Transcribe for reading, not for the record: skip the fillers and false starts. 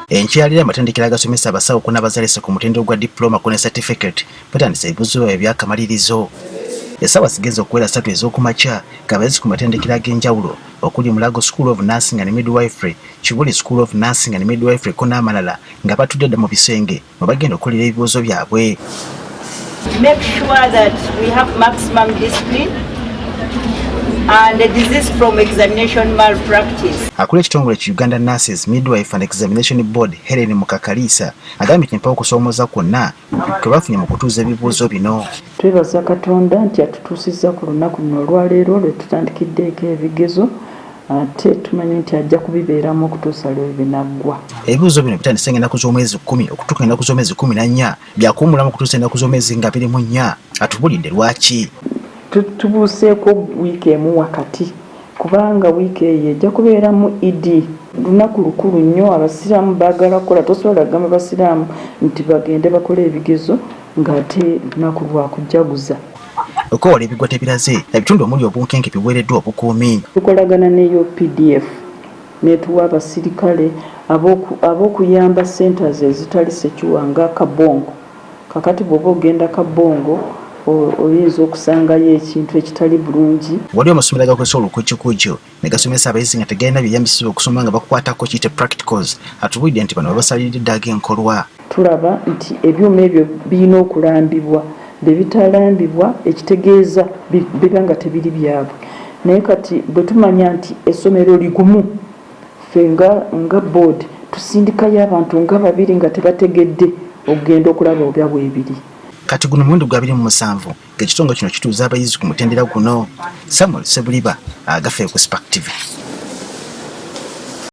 Enkyalira amatendekero agasomesa abasawo ku n'abazaalisa ku mutendera gwa diploma ku ne certificate batandise ebibuuzo eby'akamalirizo. Essaawa zigenze okuwera 3 ez'okumakya ng'abayizi ku matendekero ag'enjawulo okuli Mulago School of Nursing and Midwifery, Kibuli School of Nursing and Midwifery ko n'amalala nga batudde dda mu bisenge mwe bagenda okukolera ebibuuzo byabwe. Make sure that we have maximum discipline and a disease from examination malpractice. Akula ekitongole ki Uganda Nurses Midwife and Examination Board Helen Mukakalisa agambye nti mpawo okusoomoza kwonna kwe bafunye mu kutuuza ebibuuzo bino. Twebaza Katonda nti atutuusizza ku lunaku luno olwaleero lwe tutandikiddeeko ebigezo ate tumanyi nti ajja kubibeeramu okutuusa lwe binaggwa. Ebibuuzo bino bitandise ennaku z'omwezi 10 okutuuka ennaku z'omwezi 14 byakuwumulamu okutuusa ennaku z'omwezi nga 24. Atubulidde lwaki tubuuseeko wiiki emu wakati kubanga wiiki eyo ejja kubeeramu Idi. Lunaku lukulu nnyo, abasiraamu baagala kukola, tosobola kugamba abasiraamu nti bagende bakole ebigezo ng'ate lunaku lwa kujaguza. Okoola ebigwa tebiraze ebitundu omuli obunkenke biweereddwa obukuumi. Tukolagana n'eyo PDF netuwa abasirikale ab'okuyamba centers ezitali secuwa nga Kabongo. Kakati bw'oba ogenda Kabongo oyinza okusangayo ekintu ekitali bulungi. Waliwo amasomero agakozesa olukujjukujju ne gasomesa abayizi nga tegalina byeyambisibwa okusoma nga bakwatako kiyite practicals. Atubulidde nti bano babasalirira dda ag'enkolwa. Tulaba nti ebyuma ebyo birina okulambibwa, bwe bitalambibwa ekitegeeza biba nga tebiri byabwe. Naye kati bwe tumanya nti essomero ligumu, ffe nga board tusindikayo abantu nga 2 nga tebategedde okugenda okulaba obya bwebiri. Kati guno muwendo gwa 27 ng'ekitongole kino kituuza abayizi ku mutendera guno. Samuel Sebuliba agaffe ku Spark TV.